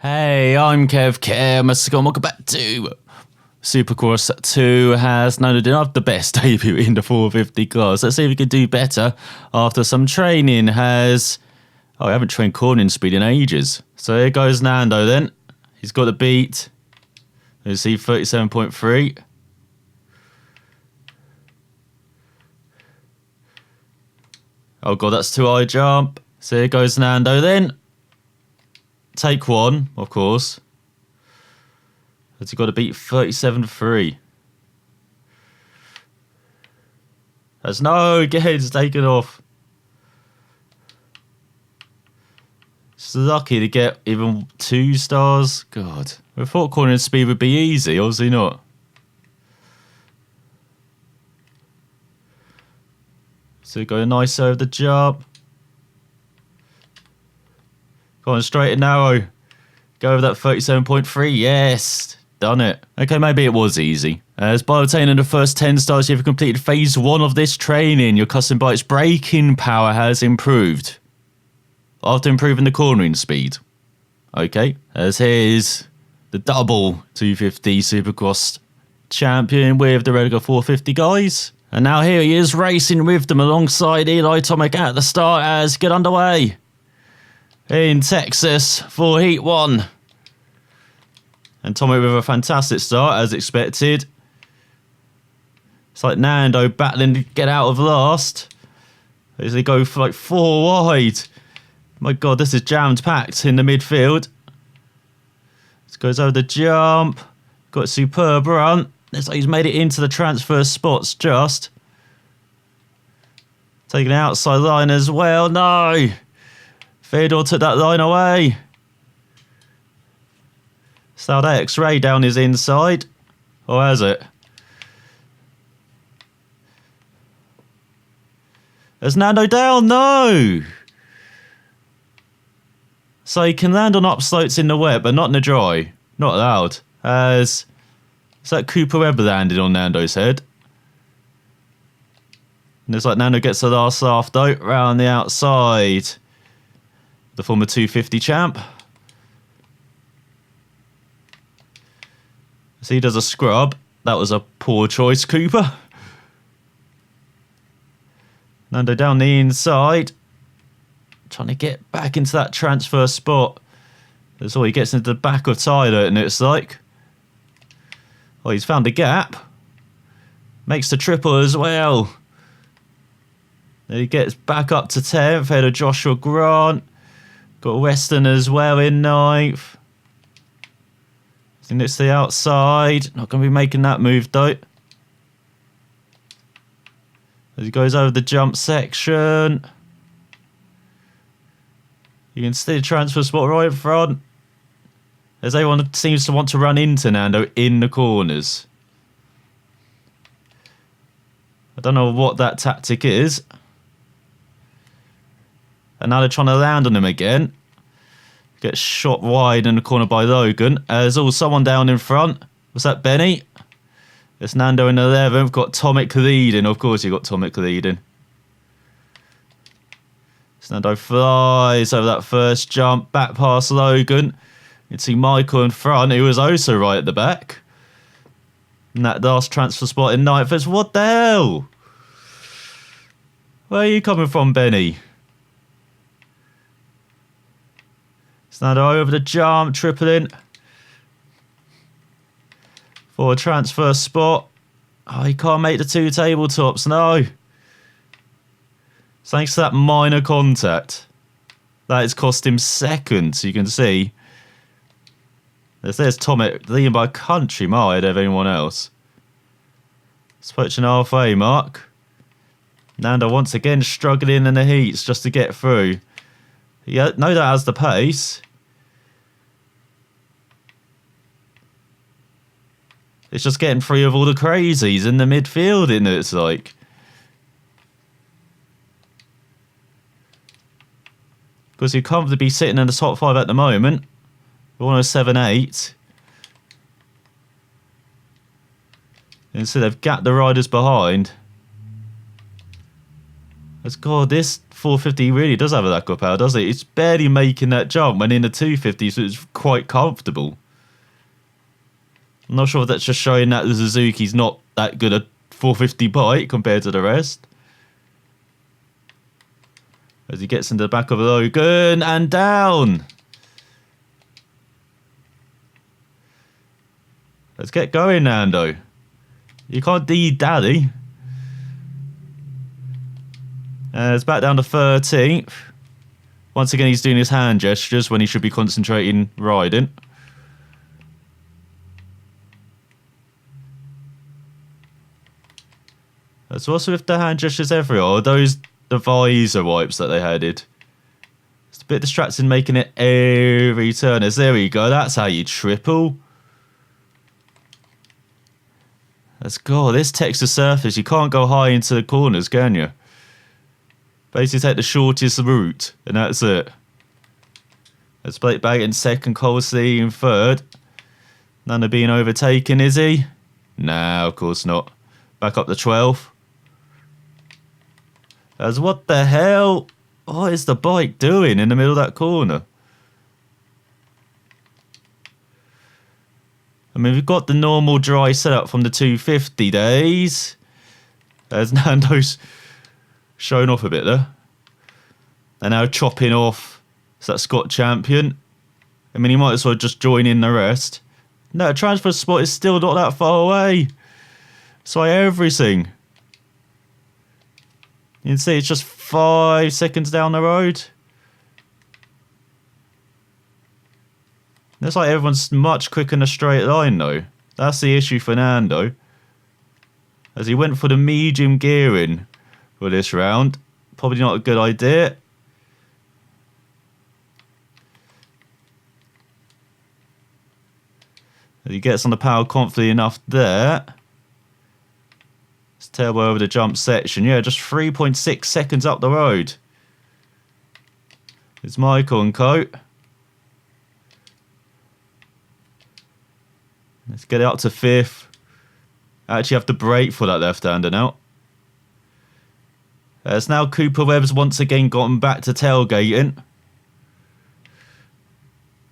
Hey, I'm Kev, welcome back to Supercross 2. Has Nando done have the best debut in the 450 class? Let's see if we can do better after some training. I haven't trained cornering speed in ages. So here goes Nando then. He's got the beat. Let's see, 37.3. Oh god, that's too high jump. So here goes Nando then. Take one, of course. Has he got to beat 37.3? That's no, Ged's taken off. It's lucky to get even 2 stars. God, I thought cornering speed would be easy, obviously not. So got a nice over the jump. Go on, straight and narrow. Go over that 37.3. Yes, done it. Okay, maybe it was easy. As by obtaining the first 10 stars, you've completed phase 1 of this training. Your custom bike's braking power has improved after improving the cornering speed. Okay, as here's the double 250 Supercross champion with the Rediger 450 guys. And now here he is racing with them alongside Eli Tomic at the start as get underway in Texas for Heat 1. And Tomic with a fantastic start as expected. It's like Nando battling to get out of last as they go for like 4 wide. My god, this is jammed packed in the midfield. This goes over the jump. Got a superb run. Looks like he's made it into the transfer spots just. Taking the outside line as well. No! Theodore took that line away. Slowed X-Ray down his inside. Or has it? Is Nando down? No! So he can land on upslopes in the wet, but not in the dry. Not allowed. Is that Cooper Webber landed on Nando's head? And it's like Nando gets the last laugh though, round the outside. The former 250 champ. So he does a scrub. That was a poor choice, Cooper. Nando down the inside. Trying to get back into that transfer spot. That's all he gets into the back of Tyler, and it's like. Oh, he's found a gap. Makes the triple as well. Then he gets back up to 10th. Ahead of Joshua Grant. Got Weston as well in 9th. I think it's the outside. Not going to be making that move though. As he goes over the jump section. You can see the transfer spot right in front. As everyone seems to want to run into Nando in the corners. I don't know what that tactic is. And now they're trying to land on him again. Gets shot wide in the corner by Logan. There's all someone down in front. Was that Benny? It's Nando in 11th. Got Tomic leading. Of course you got Tomic leading. Nando flies over that first jump. Back past Logan. You can see Michael in front. He was also right at the back. And that last transfer spot in 9th is what the hell? Where are you coming from, Benny? Nando over the jump, tripling for a transfer spot. Oh, he can't make the 2 tabletops, no. Thanks to that minor contact. That has cost him seconds, you can see. There's Tomic leading by a country mile ahead of anyone else. It's approaching halfway mark. Nando once again struggling in the heats just to get through. Yeah, no doubt has the pace. It's just getting free of all the crazies in the midfield, isn't it? It's like. Because you comfortably be sitting in the top 5 at the moment. 107.8. And so they've gapped the riders behind. Let's go. This 450 really does have a lack of power, doesn't it? It's barely making that jump when in the 250, so it's quite comfortable. I'm not sure if that's just showing that the Suzuki's not that good at 450 bike compared to the rest. As he gets into the back of Logan and down. Let's get going, Nando. You can't D-daddy. It's back down to 13th. Once again, he's doing his hand gestures when he should be concentrating riding. So what's with the hand gestures everywhere? Are those the visor wipes that they headed? It's a bit distracting making it every turn. There we go. That's how you triple. Let's go. This Texas surface, you can't go high into the corners, can you? Basically take the shortest route, and that's it. Let's play it back in second, Colsey in third. None of being overtaken, is he? No, of course not. Back up to 12th. As what the hell? What is the bike doing in the middle of that corner? I mean, we've got the normal dry setup from the 250 days. As Nando's showing off a bit there. And now chopping off. So that Scott champion. I mean, he might as well just join in the rest. No, transfer spot is still not that far away. So everything. You can see it's just 5 seconds down the road. Looks like everyone's much quicker in a straight line though. That's the issue for Nando. As he went for the medium gearing for this round. Probably not a good idea. As he gets on the power confidently enough there. It's turbo over the jump section. Yeah, just 3.6 seconds up the road. It's Michael and co. Let's get it up to 5th. Actually have to brake for that left-hander now. It's now Cooper Webb's once again gotten back to tailgating.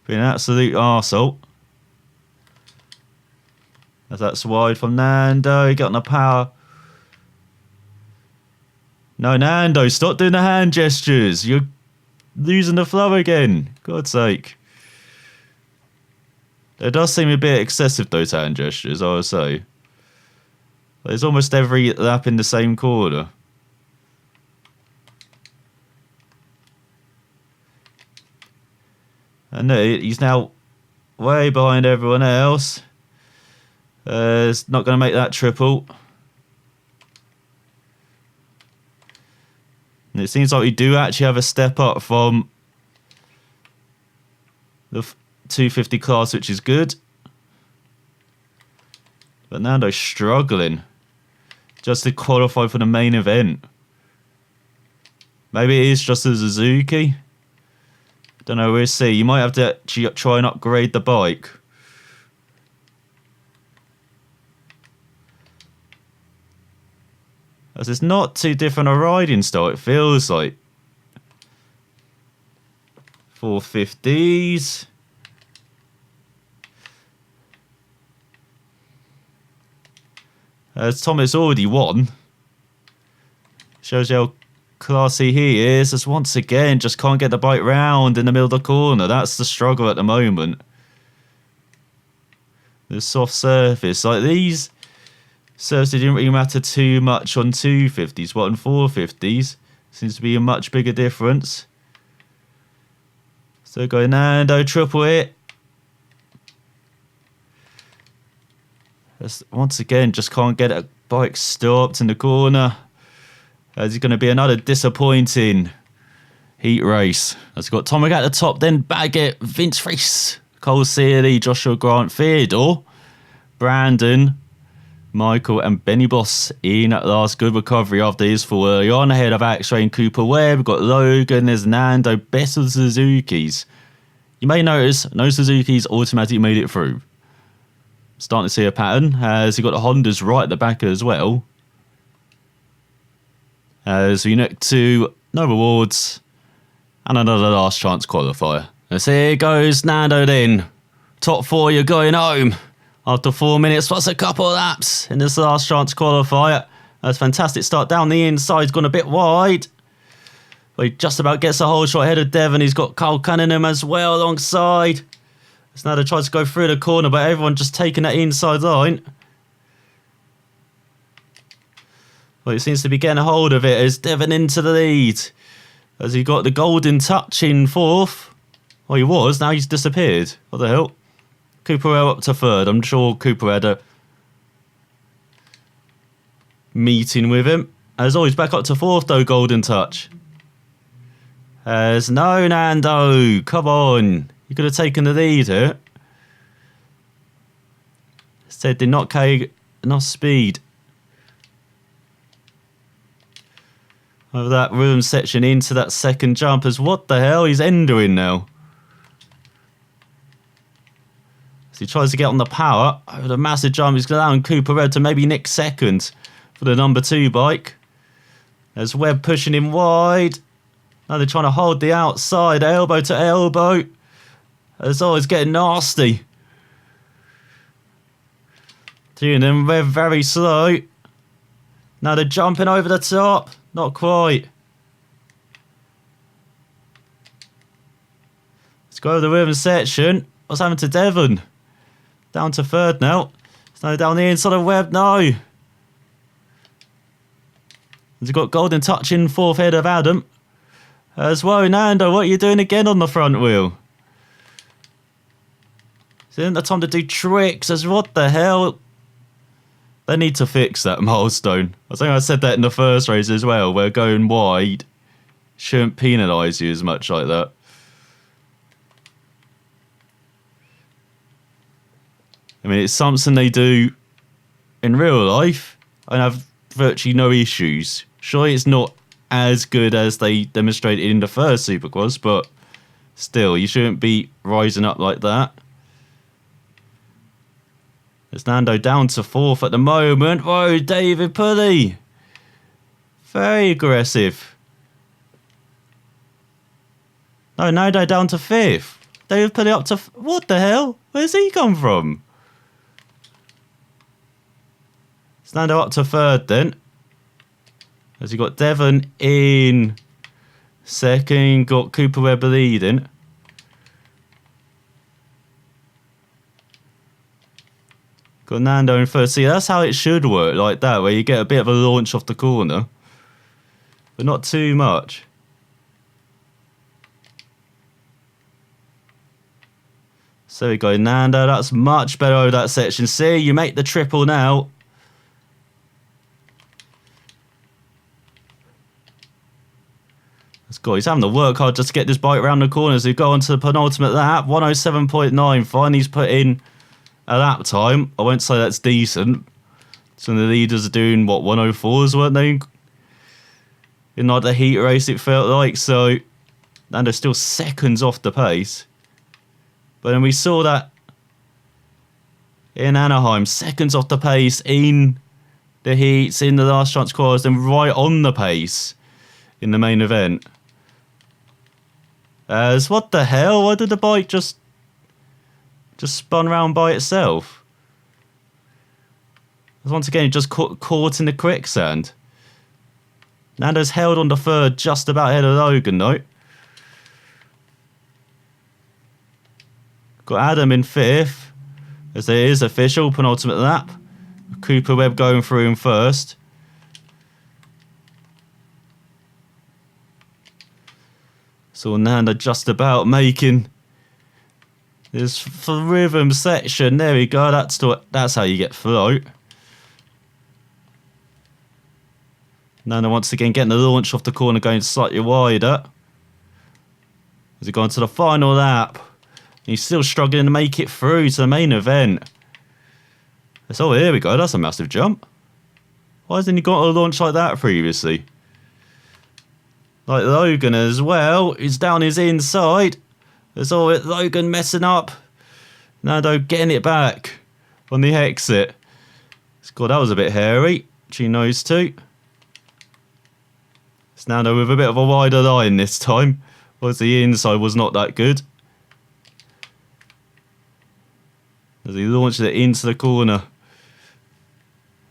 Being an absolute arsehole. As that's wide from Nando. Getting the power. No, Nando, stop doing the hand gestures. You're losing the flow again. God's sake. It does seem a bit excessive, those hand gestures, I would say. There's almost every lap in the same corner. And he's now way behind everyone else. It's not going to make that triple. And it seems like we do actually have a step up from the 250 class, which is good. But Nando's struggling just to qualify for the main event. Maybe it is just a Suzuki. Don't know, we'll see. You might have to actually try and upgrade the bike. As it's not too different a riding style, it feels like. 450s. As Thomas already won. Shows you how classy he is. As once again, just can't get the bike round in the middle of the corner. That's the struggle at the moment. The soft surface. Like these surfaces didn't really matter too much on 250s, but on 450s seems to be a much bigger difference. So go Nando, triple it. Once again, just can't get a bike stopped in the corner. As it's going to be another disappointing heat race. As we've got Tomic at the top, then Baggett, Vince Reese, Cole Searley, Joshua Grant, Theodore, Brandon, Michael and Benny Boss in at last. Good recovery after his fall early on. Ahead of X-Ray and Cooper Webb. We've got Logan, there's Nando, best of the Suzukis. You may notice no Suzukis automatically made it through. Starting to see a pattern as you got the Hondas right at the back as well. As we look to no rewards, and another last chance qualifier. And so here goes Nando then. Top 4, you're going home after 4 minutes plus a couple of laps in this last chance qualifier. That's a fantastic start down the inside, gone a bit wide. But he just about gets a whole shot ahead of Devon. He's got Carl Cunningham as well alongside. So Nando tries to go through the corner, but everyone just taking that inside line. Well, he seems to be getting a hold of it as Devon into the lead. As he got the golden touch in 4th. Well, he was, now he's disappeared. What the hell? Cooper up to 3rd. I'm sure Cooper had a meeting with him. As always, back up to 4th though, golden touch. As no, Nando, come on. You could have taken the lead here. Instead, did not carry enough speed. Over that room section into that second jump. As what the hell? He's endoing now. As he tries to get on the power. Over the massive jump. He's allowing Cooper Red to maybe nick 2nd for the number 2 bike. There's Webb pushing him wide. Now they're trying to hold the outside. Elbow to elbow. As always getting nasty. Doing them very slow. Now they're jumping over the top. Not quite. Let's go over the rhythm section. What's happened to Devon? Down to 3rd now. So down the inside of Webb. No. He's got golden touch in 4th head of Adam. As well, Nando, what are you doing again on the front wheel? Isn't the time to do tricks? As what the hell? They need to fix that milestone. I think I said that in the first race as well, where going wide shouldn't penalise you as much like that. I mean, it's something they do in real life and have virtually no issues. Surely it's not as good as they demonstrated in the first Supercross, but still, you shouldn't be rising up like that. There's Nando down to 4th at the moment. Whoa, David Pulley. Very aggressive. No, Nando down to 5th. David Pulley up to... What the hell? Where's he come from? It's Nando up to 3rd then. As you got Devon in 2nd. Got Cooper Webb leading. Got Nando in 1st. See, that's how it should work, like that, where you get a bit of a launch off the corner. But not too much. So there we go, Nando. That's much better over that section. See, you make the triple now. Let's go. He's having to work hard just to get this bike around the corners. We go on to the penultimate lap. 107.9. Finally, he's put in a lap time. I won't say that's decent. Some of the leaders are doing, what, 104s, weren't they? In like the heat race, it felt like. So, Nando's still seconds off the pace. But then we saw that in Anaheim. Seconds off the pace in the heats, in the last chance qualifiers, then right on the pace in the main event. As what the hell? Why did the bike just spun around by itself? Once again, it just caught in the quicksand. Nando's held on to 3rd, just about ahead of Logan though. Got Adam in 5th, as it is official, penultimate lap. Cooper Webb going through in 1st. So Nando just about making this rhythm section. There we go. That's how you get float. Nando once again getting the launch off the corner, going slightly wider. As he gone to the final lap. He's still struggling to make it through to the main event. So here we go. That's a massive jump. Why hasn't he got a launch like that previously? Like Logan as well. He's down his inside. There's all it. Logan messing up. Nando getting it back on the exit. God, that was a bit hairy. She knows too. It's Nando with a bit of a wider line this time. Was the inside was not that good. As he launched it into the corner.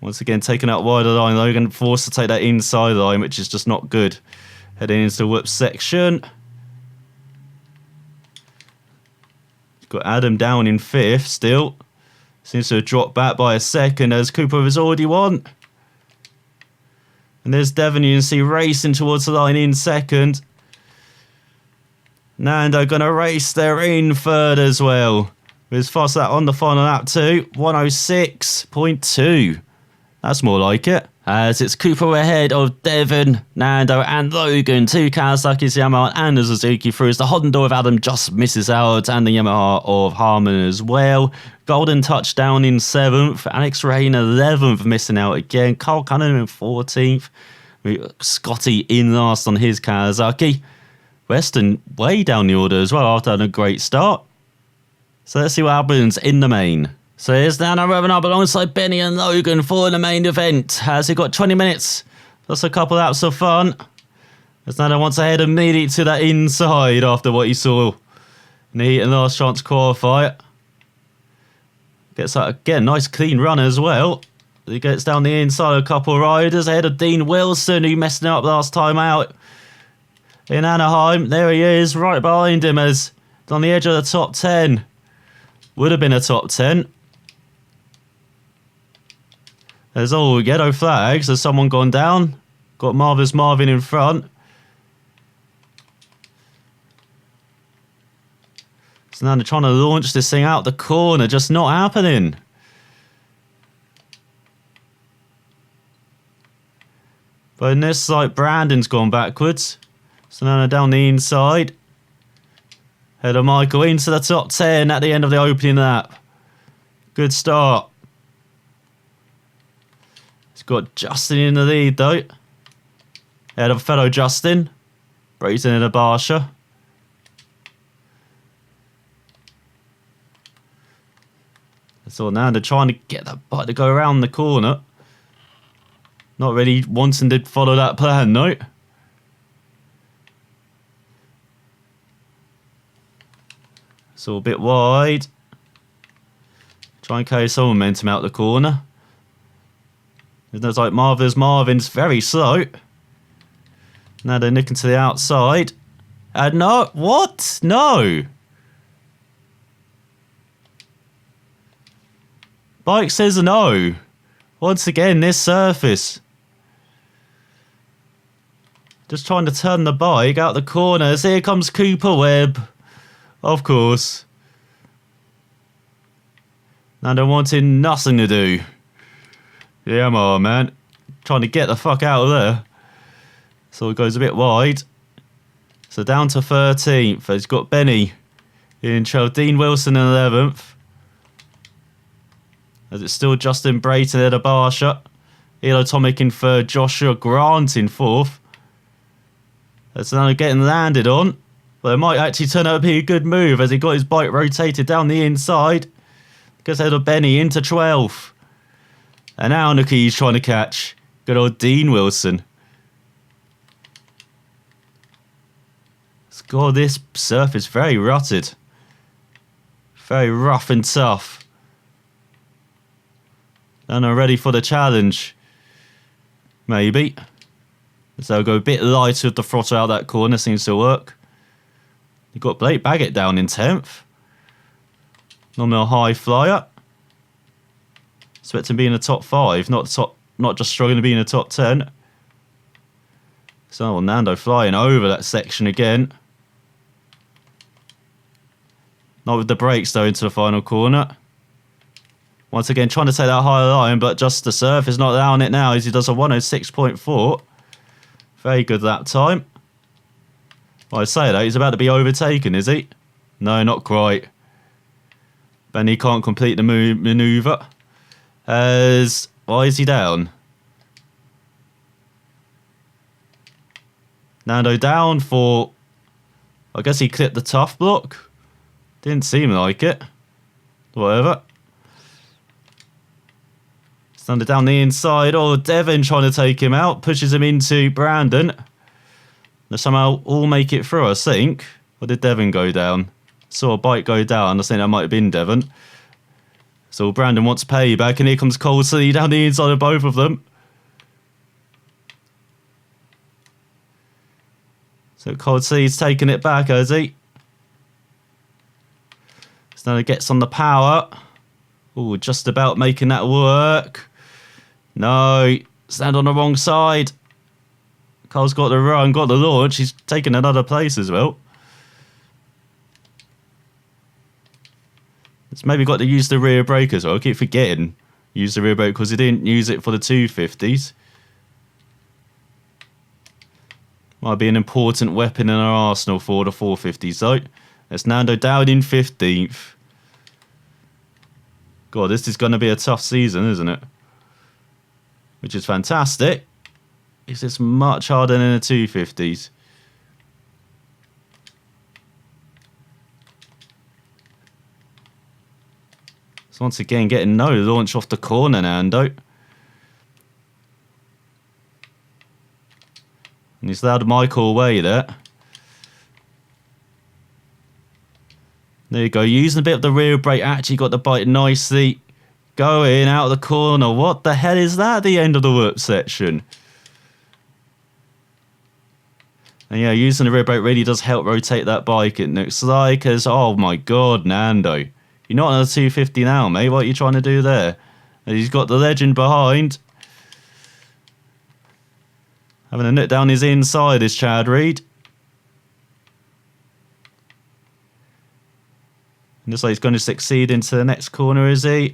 Once again, taking out wider line. Logan forced to take that inside line, which is just not good. Heading into the whoop section. Got Adam down in 5th still. Seems to have dropped back by a second as Cooper has already won. And there's Devon, you can see racing towards the line in 2nd. Nando gonna race there in 3rd as well. With fast that on the final lap too. 106.2. That's more like it. As it's Cooper ahead of Devon, Nando and Logan. 2 Kawasaki's, Yamaha and the Suzuki through as the Honda of Adam just misses out, and the Yamaha of Harmon as well. Golden touchdown in 7th. Alex Rain 11th, missing out again. Carl Cunningham in 14th. Scotty in last on his Kawasaki. Weston way down the order as well after having a great start. So let's see what happens in the main. So here's Nando revving up alongside Benny and Logan for the main event. Has he got 20 minutes? Plus a couple laps of fun. As Nando wants to head immediately to that inside after what he saw in the heat and last chance qualifier. Gets that again, nice clean run as well. He gets down the inside of a couple of riders ahead of Dean Wilson, who messed it up last time out in Anaheim. There he is, right behind him as on the edge of the top 10. Would have been a top 10. There's all yellow flags. There's someone gone down. Got Marvelous Marvin in front. So now they're trying to launch this thing out the corner. Just not happening. But in this site, Brandon's gone backwards. So now they're down the inside. Head of Michael into the top 10 at the end of the opening lap. Good start. He's got Justin in the lead though. Head of fellow Justin. Brayton in a Barsha. So now they're trying to get that bike to go around the corner. Not really wanting to follow that plan, no. It's all a bit wide. Try and carry some momentum out the corner. It looks like Marvelous Marvin's very slow. Now they're nicking to the outside. And no, what? No. Bike says no. Once again, this surface. Just trying to turn the bike out the corners. Here comes Cooper Webb. Of course. Nando wanting nothing to do. Yeah, man. Trying to get the fuck out of there. So it goes a bit wide. So down to 13th. He's got Benny in 12th. Dean Wilson in 11th. As it's still Justin Brayton at a Barsha. Elo Tomic in 3rd. Joshua Grant in 4th. That's now getting landed on. But it might actually turn out to be a good move as he got his bike rotated down the inside. Goes ahead of Benny into 12th. And now Nuki's trying to catch good old Dean Wilson. God, this surface very rutted. Very rough and tough. And I'm ready for the challenge. Maybe. So I'll go a bit lighter with the throttle out that corner. Seems to work. You've got Blake Baggett down in 10th. Nominal high flyer. Expect him to be in the top 5. Not just struggling to be in the top 10. So Nando flying over that section again. Not with the brakes though into the final corner. Once again trying to take that higher line, but just the surface not allowing it now as he does a 106.4. Very good lap time. Well, I say that, he's about to be overtaken, is he? No, not quite. Benny can't complete the manoeuvre. Why is he down? Nando down for... I guess he clipped the tough block. Didn't seem like it. Whatever. Nando down the inside. Oh, Devon trying to take him out. Pushes him into Brandon. They somehow all make it through, I think. Or did Devon go down? Saw a bike go down. I think that might have been Devon. So Brandon wants payback, and here comes Cold Sea down the inside of both of them. So Cold Sea's taking it back, has he? So now he gets on the power. Oh, just about making that work. No, stand on the wrong side. Cole's got the run, got the launch. He's taken another place as well. It's maybe got to use the rear brake as well. I keep forgetting use the rear brake because he didn't use it for the 250s. Might be an important weapon in our arsenal for the 450s though. It's Nando down in 15th. God, this is going to be a tough season, isn't it? Which is fantastic. It's just much harder than the 250s. So once again, getting no launch off the corner, Nando. And he's allowed Michael away there. There you go, using a bit of the rear brake, actually got the bike nicely going out of the corner. What the hell is that at the end of the whoop section? And yeah, using the rear brake really does help rotate that bike, it looks like. As, oh my god, Nando. You're not on a 250 now, mate. What are you trying to do there? And he's got the legend behind. Having a nut down his inside is Chad Reed. Looks like he's going to succeed into the next corner, is he?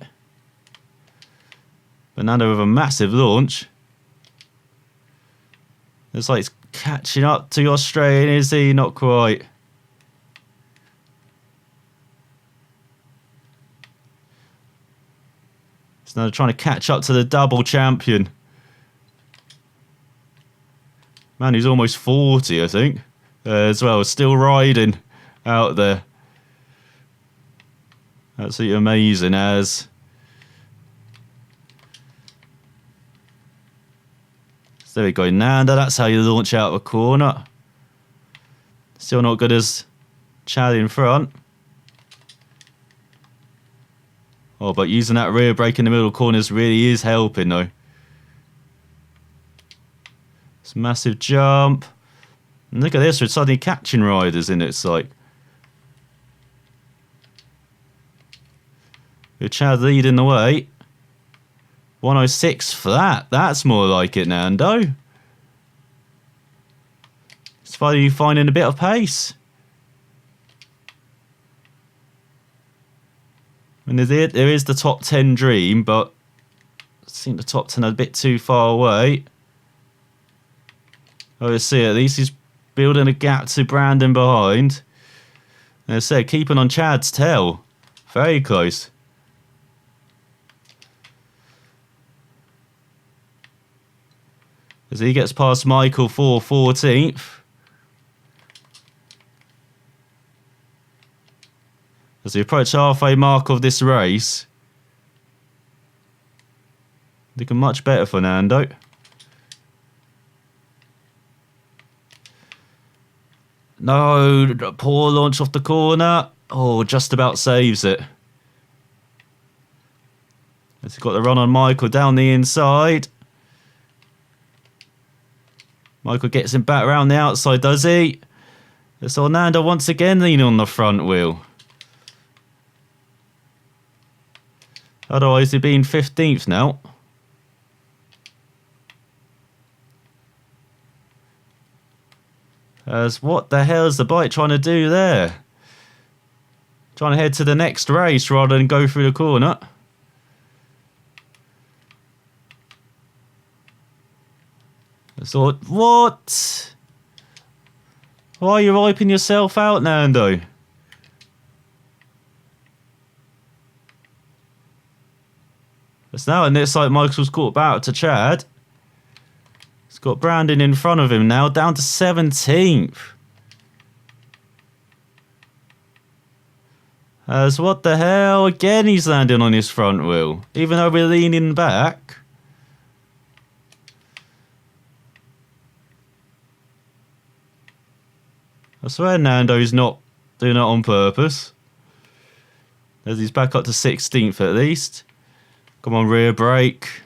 But Nando with a massive launch. Looks like he's catching up to Australian, is he? Not quite. He's now trying to catch up to the double champion. Man, he's almost 40, I think. As well, still riding out there. Absolutely amazing as. So there we go, Nando. That's how you launch out of a corner. Still not good as Chad in front. Oh, but using that rear brake in the middle corners really is helping though. It's a massive jump. And look at this, we're suddenly catching riders in its like. With Chad leading the way. 106 flat. That's more like it, Nando. It's finally finding a bit of pace. And there is the top 10 dream, but I think the top 10 are a bit too far away. Oh, let's see, at least he's building a gap to Brandon behind. And as I said, keeping on Chad's tail. Very close. As he gets past Michael for 14th. As we approach halfway mark of this race. Looking much better for Nando. No, poor launch off the corner. Oh, just about saves it. As he's got the run on Michael down the inside. Michael gets him back around the outside, does he? So Nando once again leaning on the front wheel. Otherwise, he'd be in 15th now. As what the hell is the bike trying to do there? Trying to head to the next race rather than go through the corner. I thought, what? Why are you wiping yourself out, Nando? It's now, and it's like Michael's caught back to Chad. He's got Brandon in front of him now, down to 17th. As what the hell? Again, he's landing on his front wheel, even though we're leaning back. I swear Nando's not doing that on purpose. As he's back up to 16th at least. Come on, rear brake.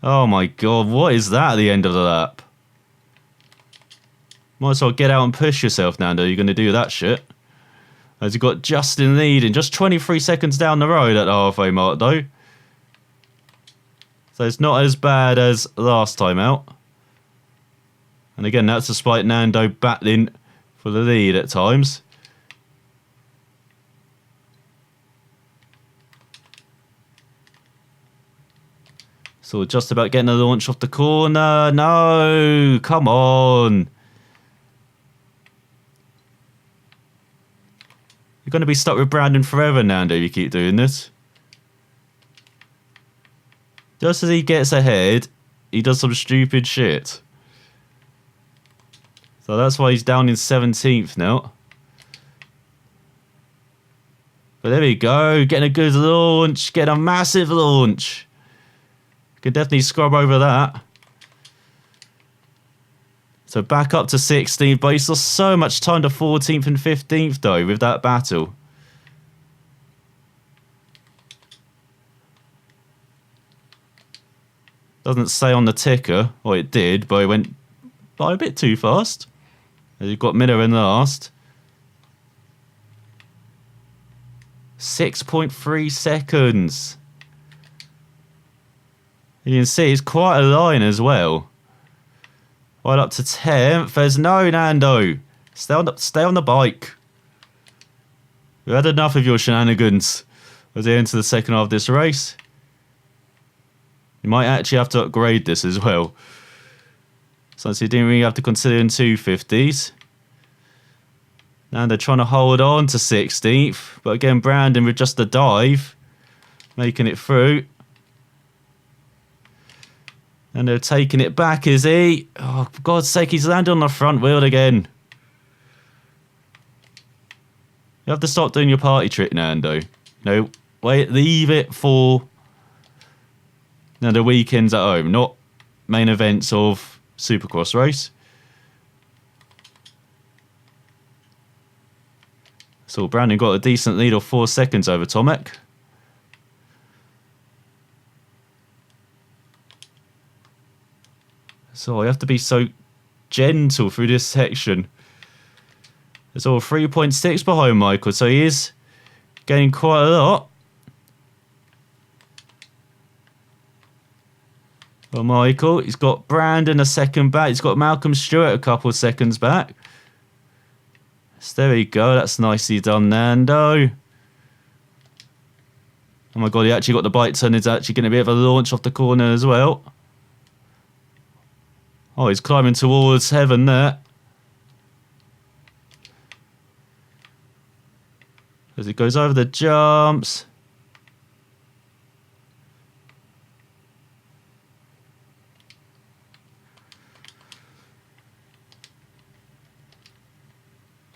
Oh my god, what is that at the end of the lap? Might as well get out and push yourself, Nando. You're going to do that shit. As you've got Justin leading, just 23 seconds down the road at the halfway mark, though. So it's not as bad as last time out. And again, that's despite Nando battling for the lead at times. So just about getting a launch off the corner. No, come on. You're going to be stuck with Brandon forever, Nando, if you keep doing this. Just as he gets ahead, he does some stupid shit. So that's why he's down in 17th now. But there we go, getting a good launch, getting a massive launch. Could definitely scrub over that. So back up to 16th, but he's lost so much time to 14th and 15th though with that battle. Doesn't say on the ticker, or it did, but it went by a bit too fast. As you've got Miller in last. 6.3 seconds. You can see it's quite a line as well. Right up to 10th. There's no Nando. Stay on the bike. We've had enough of your shenanigans as we enter the second half of this race. You might actually have to upgrade this as well. Since you didn't really have to consider in 250s. Nando trying to hold on to 16th. But again, Brandon with just a dive. Making it through. And they're taking it back, is he? Oh, for God's sake, he's landed on the front wheel again. You have to stop doing your party trick, Nando. No, wait, leave it for the weekends at home, not main events of Supercross race. So Brandon got a decent lead of 4 seconds over Tomek. So I have to be so gentle through this section. It's all 3.6 behind Michael, so he is getting quite a lot. Well, Michael, he's got Brandon a second back. He's got Malcolm Stewart a couple of seconds back. So there we go. That's nicely done, Nando. Oh my God, he actually got the bike turn. It's actually going to be a bit of a launch off the corner as well. Oh, he's climbing towards heaven there. As he goes over the jumps.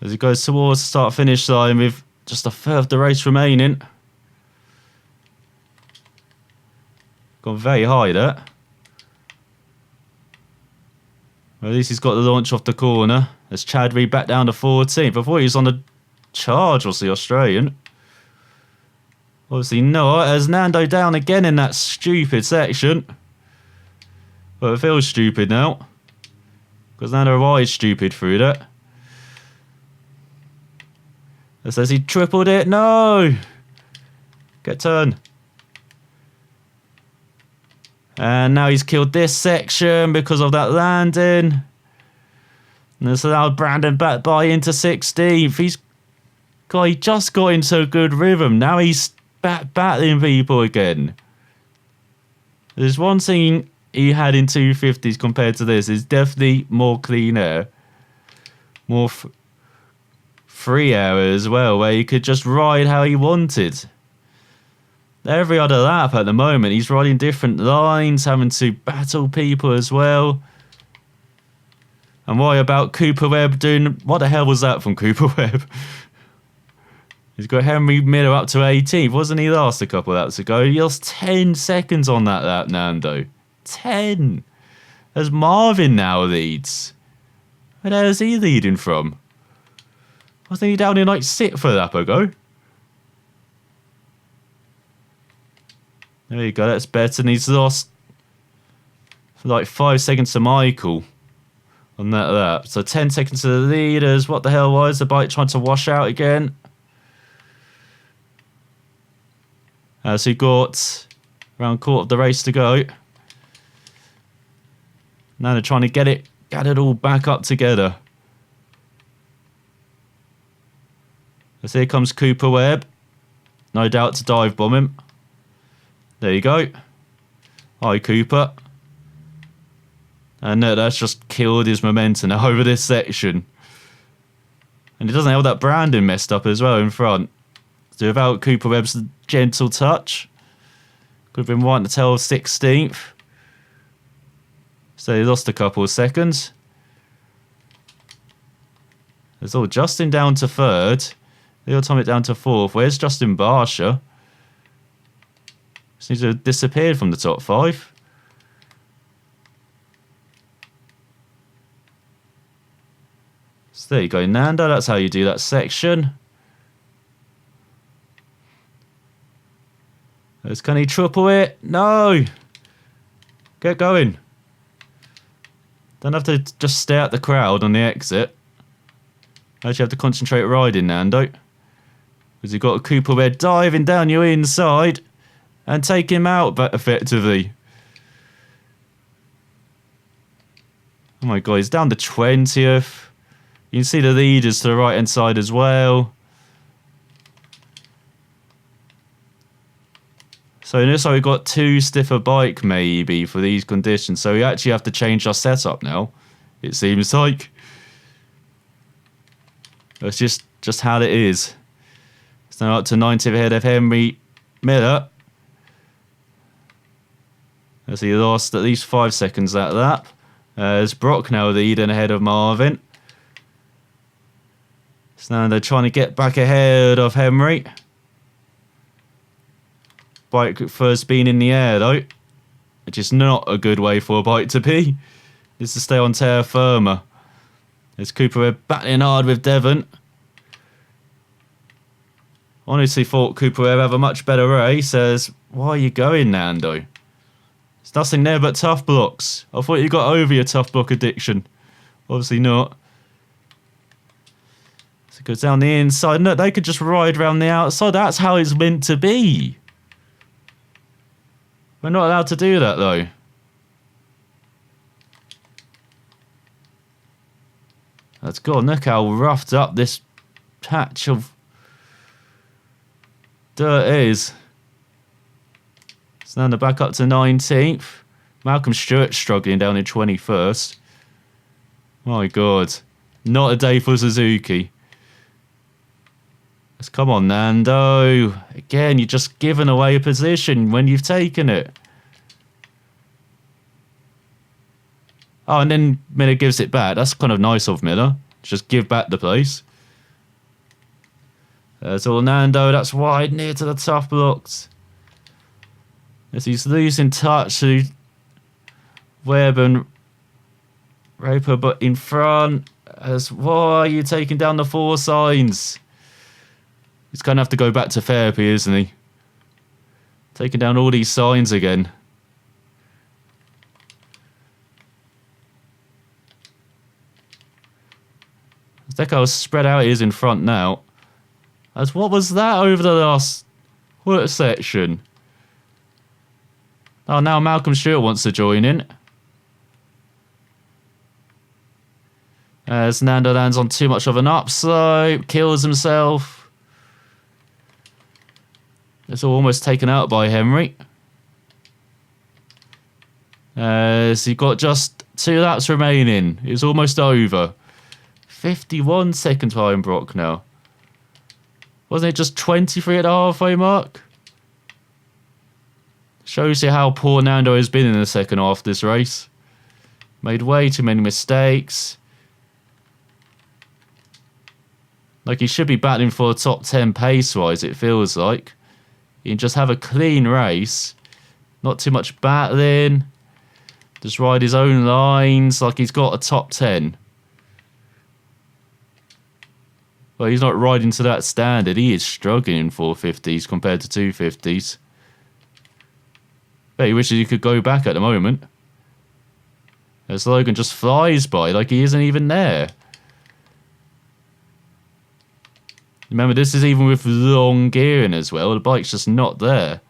As he goes towards the start-finish line with just a third of the race remaining. Gone very high there. Well, at least he's got the launch off the corner. As Chad Reed back down to 14th. I thought he was on the charge, was the Australian. Obviously not. As Nando down again in that stupid section. But it feels stupid now. Because Nando rides stupid through that. It says he tripled it. No! Get turned. And now he's killed this section because of that landing. And it's allowed Brandon back by into 16th. He just got into a good rhythm. Now he's back battling people again. There's one thing he had in 250s compared to this. It's definitely more clean air. More free air as well, where he could just ride how he wanted. Every other lap at the moment, he's riding different lines, having to battle people as well. And why about Cooper Webb doing... What the hell was that from Cooper Webb? He's got Henry Miller up to 18th. Wasn't he last a couple of laps ago? He lost 10 seconds on that lap, Nando. 10! As Marvin now leads. Where the hell is he leading from? Wasn't he down in like 6th a lap ago? There you go, that's better. And he's lost for like 5 seconds to Michael on that lap. So 10 seconds to the leaders. What the hell was the bike trying to wash out again? So he got around a quarter of the race to go. Now they're trying to get it all back up together. As here comes Cooper Webb. No doubt to dive bomb him. There you go. Hi, Cooper. And that's just killed his momentum over this section. And he doesn't have that branding messed up as well in front. So without Cooper Webb's gentle touch, could have been right to tell 16th. So he lost a couple of seconds. There's all Justin down to 3rd. Leo Tomic down to 4th. Where's Justin Barsha? Seems to have disappeared from the top 5. So there you go, Nando. That's how you do that section. Can he triple it? No! Get going. Don't have to just stare at the crowd on the exit. Actually have to concentrate riding, Nando. Because you've got a Cooper Webb diving down your inside and take him out effectively. Oh my god, he's down to 20th. You can see the leaders to the right hand side as well. So it looks like we've got too stiff a bike maybe for these conditions. So we actually have to change our setup now, it seems like. That's just how it is. It's now up to 90th ahead of Henry Miller. As he lost at least 5 seconds that lap. As Brock now leading ahead of Marvin. So now they're trying to get back ahead of Henry. Bike first being in the air though, which is not a good way for a bike to be. It's to stay on terra firma. There's Cooper Webb battling hard with Devon. Honestly thought Cooper Webb have a much better race. As why are you going, Nando? There's nothing there but tough blocks. I thought you got over your tough block addiction. Obviously not. So it goes down the inside. No, they could just ride around the outside. That's how it's meant to be. We're not allowed to do that though. That's gone. Look how roughed up this patch of dirt is. So now they're back up to 19th. Malcolm Stewart struggling down in 21st. My god. Not a day for Suzuki. Let's come on, Nando. Again, you're just giving away a position when you've taken it. Oh, and then Miller gives it back. That's kind of nice of Miller. Just give back the place. There's all Nando. That's wide, near to the tough blocks. As he's losing touch to Webb and Raper, but in front. As why are you taking down the 4 signs? He's going to have to go back to therapy, isn't he? Taking down all these signs again. Look how spread out he is in front now. As what was that over the last section? Oh, now Malcolm Stewart wants to join in. As Nando lands on too much of an upslope, kills himself. It's almost taken out by Henry. As he got just 2 laps remaining. It's almost over. 51 seconds behind Brock now. Wasn't it just 23 at the halfway mark? Shows you how poor Nando has been in the second half of this race. Made way too many mistakes. Like he should be battling for a top 10 pace-wise, it feels like. You can just have a clean race. Not too much battling. Just ride his own lines like he's got a top 10. Well, he's not riding to that standard. He is struggling in 450s compared to 250s. Bet he wishes he could go back at the moment. As Logan just flies by like he isn't even there. Remember, this is even with long gearing as well. The bike's just not there.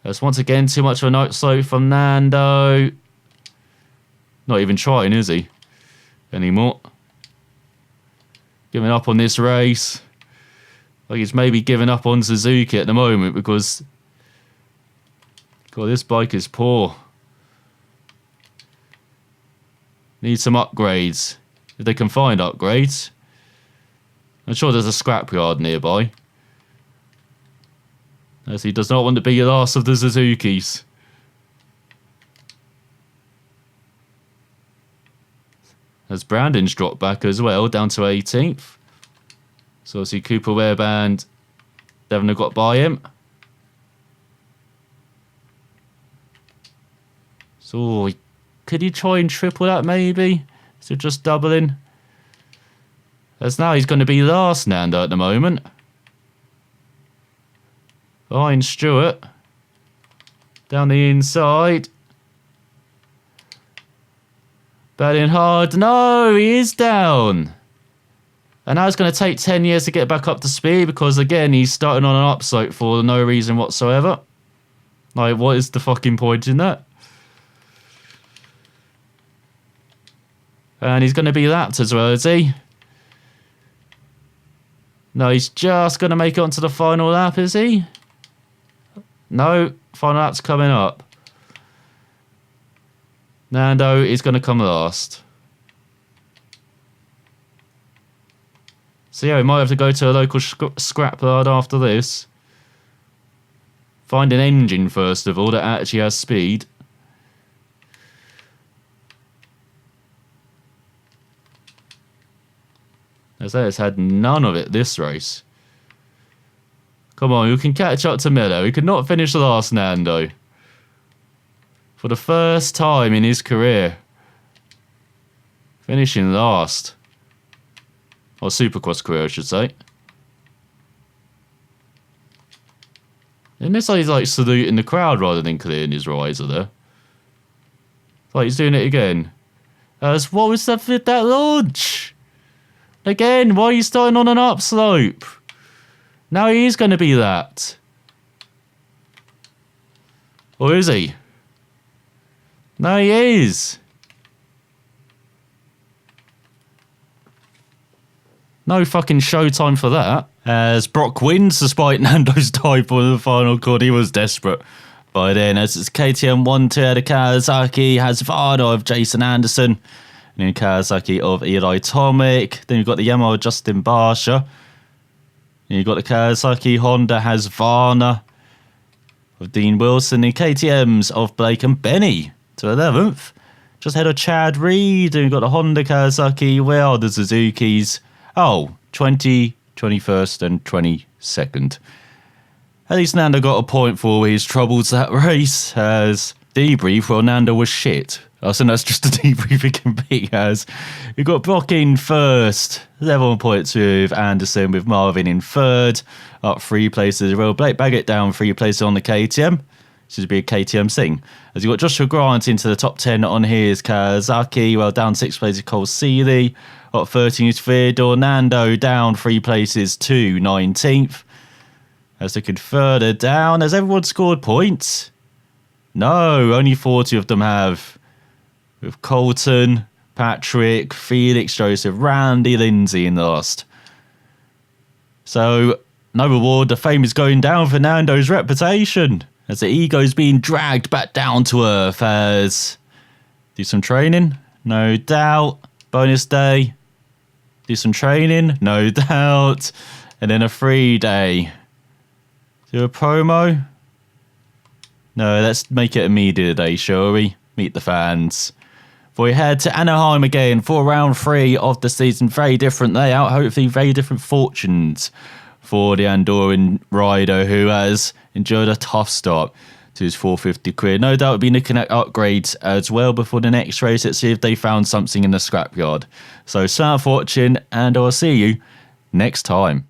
That's once again too much of a night slope from Nando. Not even trying, is he? Anymore. Giving up on this race. Like he's maybe giving up on Suzuki at the moment because... God, this bike is poor. Needs some upgrades. If they can find upgrades. I'm sure there's a scrapyard nearby. As he does not want to be the last of the Suzukis. As Brandon's dropped back as well, down to 18th. So see Cooper Webb and Devon have got by him. So could he try and triple that maybe? So just doubling. As now he's going to be last, Nando, at the moment. Behind Stewart. Down the inside. Batting hard. No, he is down. And now it's going to take 10 years to get back up to speed because, again, he's starting on an upslope for no reason whatsoever. Like, what is the fucking point in that? And he's going to be lapped as well, is he? No, he's just going to make it onto the final lap, is he? No, final lap's coming up. Nando is going to come last. So yeah, we might have to go to a local scrapyard after this. Find an engine first of all that actually has speed. As that has had none of it this race. Come on, you can catch up to Miller. He could not finish last, Nando. For the first time in his career. Finishing last. Or Supercross career, I should say. It looks like he's like saluting the crowd rather than clearing his riser there. It's like he's doing it again. What was that with that launch? Again, why are you starting on an upslope? Now he is going to be that. Or is he? No, he is. No fucking showtime for that. As Brock wins despite Nando's type on the final chord. He was desperate by then. As it's KTM 1-2 out of Kawasaki. Has Varda of Jason Anderson. And then Kawasaki of Eli Tomic. Then you've got the Yamaha Justin Barsha. And you've got the Kawasaki Honda has Varna of Dean Wilson. And KTMs of Blake and Benny to 11th. Just ahead of Chad Reed. And you've got the Honda Kawasaki. Where are the Suzukis? Oh, 20, 21st and 22nd. At least Nando got a point for his troubles that race. As debrief, well, Nando was shit. I think that's just a debrief it can be. As you got Brock in first, level points with Anderson, with Marvin in third, up 3 places. Well, Blake Baggett down 3 places on the KTM. This would be a KTM thing. As you got Joshua Grant into the top 10 on his Kawasaki. Well, down 6 places, Cole Seeley. Up 13 is Theodore. Nando down 3 places to 19th. As looking further down, has everyone scored points? No, only 40 of them have. With Colton, Patrick, Felix Joseph, Randy Lindsay in the last. So, no reward. The fame is going down for Nando's reputation. As the ego's being dragged back down to earth. As do some training, no doubt. Bonus day. Do some training, no doubt. And then a free day. Do a promo. No, let's make it a media day, shall we? Meet the fans. We head to Anaheim again for round 3 of the season. Very different layout, hopefully very different fortunes for the Andorran rider who has enjoyed a tough start to his 450 quid. No doubt be looking at upgrades as well before the next race. Let's see if they found something in the scrapyard. So, thanks for watching, and I'll see you next time.